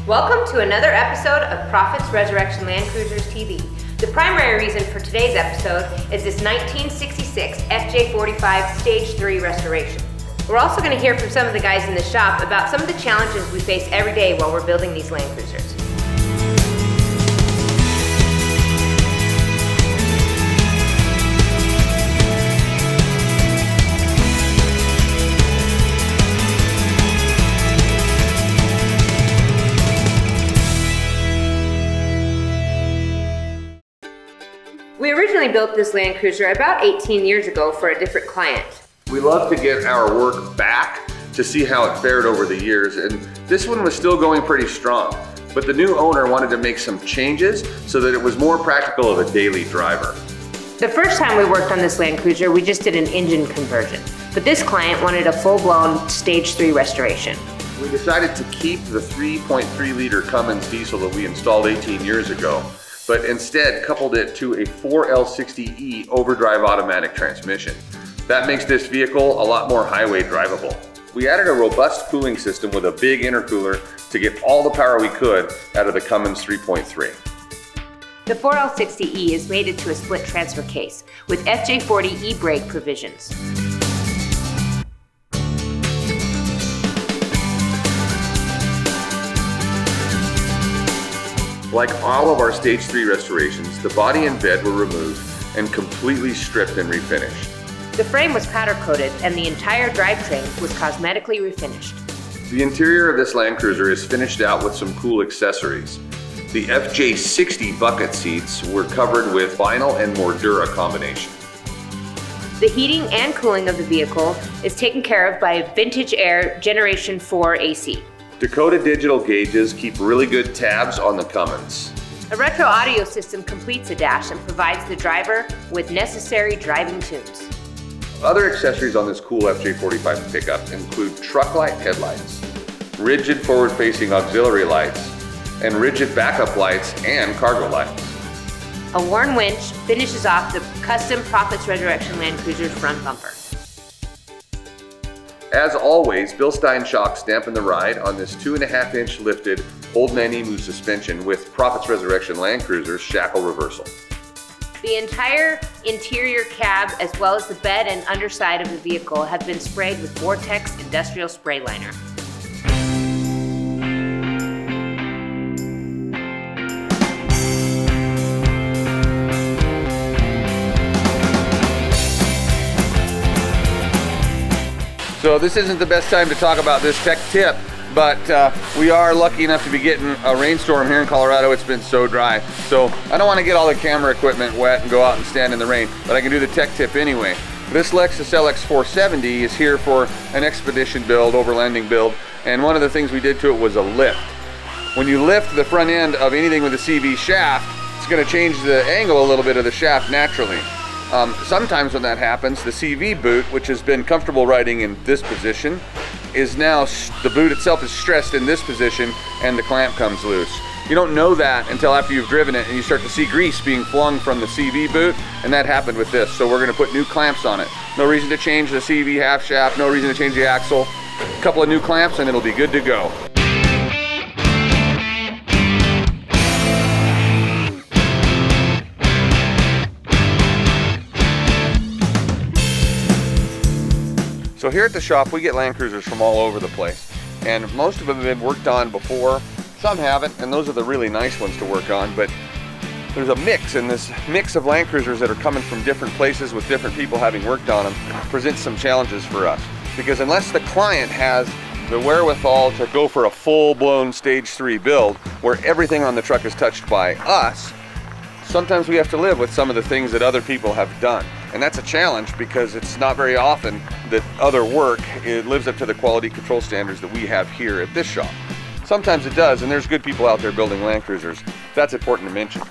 Welcome to another episode of Proffitt's Resurrection Land Cruisers TV. The primary reason for today's episode is this 1966 FJ45 Stage 3 restoration. We're also going to hear from some of the guys in the shop about some of the challenges we face every day while we're building these Land Cruisers. We originally built this Land Cruiser about 18 years ago for a different client. We love to get our work back to see how it fared over the years, and this one was still going pretty strong. But the new owner wanted to make some changes so that it was more practical of a daily driver. The first time we worked on this Land Cruiser, we just did an engine conversion. But this client wanted a full-blown Stage 3 restoration. We decided to keep the 3.3 liter Cummins diesel that we installed 18 years ago, but instead coupled it to a 4L60E overdrive automatic transmission. That makes this vehicle a lot more highway drivable. We added a robust cooling system with a big intercooler to get all the power we could out of the Cummins 3.3. The 4L60E is mated to a split transfer case with FJ40 brake provisions. Like all of our Stage 3 restorations, the body and bed were removed and completely stripped and refinished. The frame was powder coated and the entire drivetrain was cosmetically refinished. The interior of this Land Cruiser is finished out with some cool accessories. The FJ60 bucket seats were covered with vinyl and Mordura combination. The heating and cooling of the vehicle is taken care of by Vintage Air Generation 4 AC. Dakota digital gauges keep really good tabs on the Cummins. A retro audio system completes the dash and provides the driver with necessary driving tunes. Other accessories on this cool FJ45 pickup include truck light headlights, rigid forward-facing auxiliary lights, and rigid backup lights and cargo lights. A worn winch finishes off the custom Proffitt's Resurrection Land Cruiser's front bumper. As always, Bilstein shocks dampen the ride on this 2.5-inch lifted Old Man Emu suspension with Proffitt's Resurrection Land Cruiser's shackle reversal. The entire interior cab, as well as the bed and underside of the vehicle, have been sprayed with Vortex industrial spray liner. So this isn't the best time to talk about this tech tip, but we are lucky enough to be getting a rainstorm here in Colorado. It's been so dry. So I don't want to get all the camera equipment wet and go out and stand in the rain, but I can do the tech tip anyway. This Lexus LX470 is here for an expedition build, overlanding build, and one of the things we did to it was a lift. When you lift the front end of anything with a CV shaft, it's going to change the angle a little bit of the shaft naturally. Sometimes when that happens, the CV boot, which has been comfortable riding in this position, is now, the boot itself is stressed in this position and the clamp comes loose. You don't know that until after you've driven it and you start to see grease being flung from the CV boot, and that happened with this. So we're going to put new clamps on it. No reason to change the CV half shaft, no reason to change the axle. A couple of new clamps and it'll be good to go. So here at the shop, we get Land Cruisers from all over the place, and most of them have been worked on before. Some haven't, and those are the really nice ones to work on, but there's a mix, and this mix of Land Cruisers that are coming from different places with different people having worked on them presents some challenges for us. Because unless the client has the wherewithal to go for a full-blown Stage 3 build, where everything on the truck is touched by us, sometimes we have to live with some of the things that other people have done. And that's a challenge because it's not very often that other work lives up to the quality control standards that we have here at this shop. Sometimes it does, and there's good people out there building Land Cruisers. That's important to mention.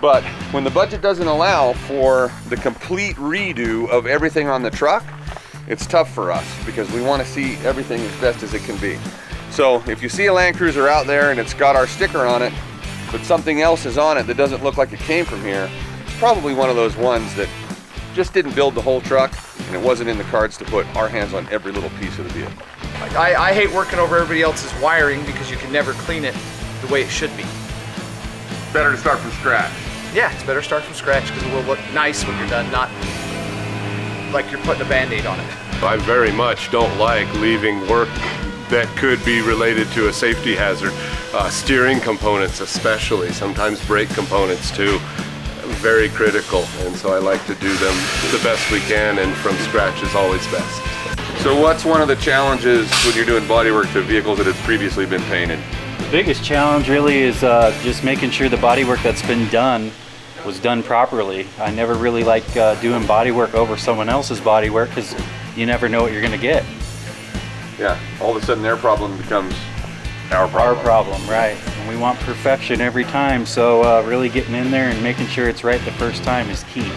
But when the budget doesn't allow for the complete redo of everything on the truck, it's tough for us because we want to see everything as best as it can be. So if you see a Land Cruiser out there and it's got our sticker on it, but something else is on it that doesn't look like it came from here, it's probably one of those ones that just didn't build the whole truck, and it wasn't in the cards to put our hands on every little piece of the vehicle. I hate working over everybody else's wiring because you can never clean it. the way it should be. Better to start from scratch. Yeah, it's better to start from scratch because it will look nice when you're done, not like you're putting a Band-Aid on it. I very much don't like leaving work that could be related to a safety hazard. Steering components especially, sometimes brake components too, very critical, and so I like to do them the best we can, and from scratch is always best. So what's one of the challenges when you're doing bodywork to vehicles that have previously been painted? The biggest challenge really is just making sure the bodywork that's been done was done properly. I never really like doing bodywork over someone else's bodywork because you never know what you're going to get. Yeah, all of a sudden their problem becomes our problem. Our problem, right. And we want perfection every time, so really getting in there and making sure it's right the first time is key.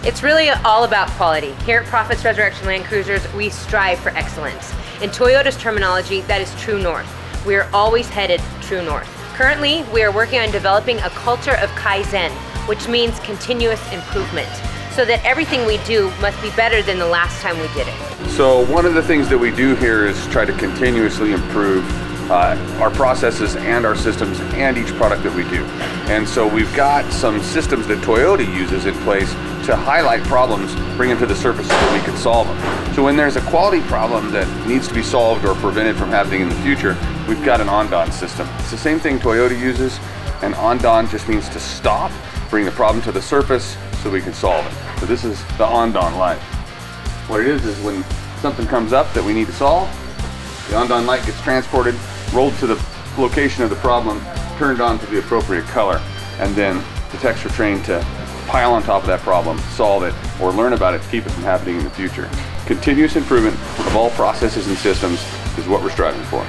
It's really all about quality. Here at Proffitt's Resurrection Land Cruisers, we strive for excellence. In Toyota's terminology, that is true north. We are always headed true north. Currently, we are working on developing a culture of Kaizen, which means continuous improvement, so that everything we do must be better than the last time we did it. So one of the things that we do here is try to continuously improve our processes and our systems and each product that we do. And so we've got some systems that Toyota uses in place to highlight problems, bring them to the surface so that we can solve them. So when there's a quality problem that needs to be solved or prevented from happening in the future, we've got an andan system. It's the same thing Toyota uses, and andan just means to stop, bring the problem to the surface so we can solve it. So this is the andan light. What it is when something comes up that we need to solve, the andan light gets transported, rolled to the location of the problem, turned on to the appropriate color, and then the techs are trained to pile on top of that problem, solve it, or learn about it to keep it from happening in the future. Continuous improvement of all processes and systems is what we're striving for.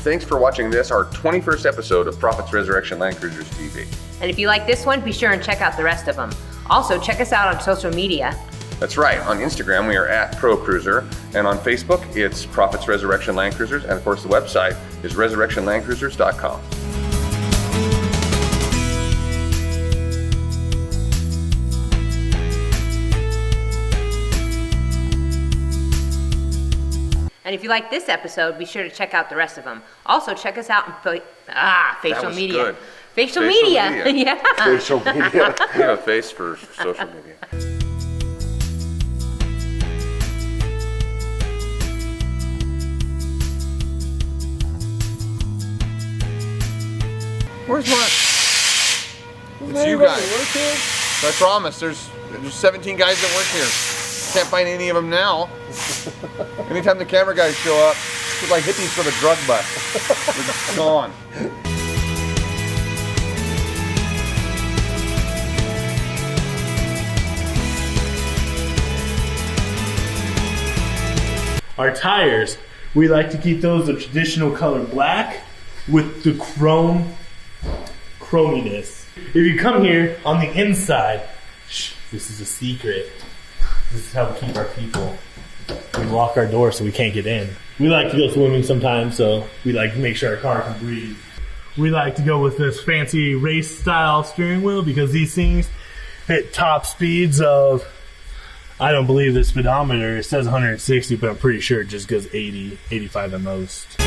Thanks for watching this, our 21st episode of Proffitt's Resurrection Land Cruisers TV. And if you like this one, be sure and check out the rest of them. Also, check us out on social media. That's right, on Instagram we are at ProCruiser, and on Facebook it's Proffitt's Resurrection Land Cruisers, and of course the website is resurrectionlandcruisers.com. And if you like this episode, be sure to check out the rest of them. Also, check us out on facial media. Good. Facial media. Yeah. Facial media. We have a face for social media. Where's Mark? It's you guys. I promise, there's 17 guys that work here. Can't find any of them now. Anytime the camera guys show up, it's like hippies for the drug bust. They're just gone. Our tires, we like to keep those the traditional color black with the chrominess. If you come here on the inside, this is a secret. This is how we keep our people. We lock our door so we can't get in. We like to go swimming sometimes, so we like to make sure our car can breathe. We like to go with this fancy race style steering wheel because these things hit top speeds of, I don't believe the speedometer, it says 160, but I'm pretty sure it just goes 80, 85 at most.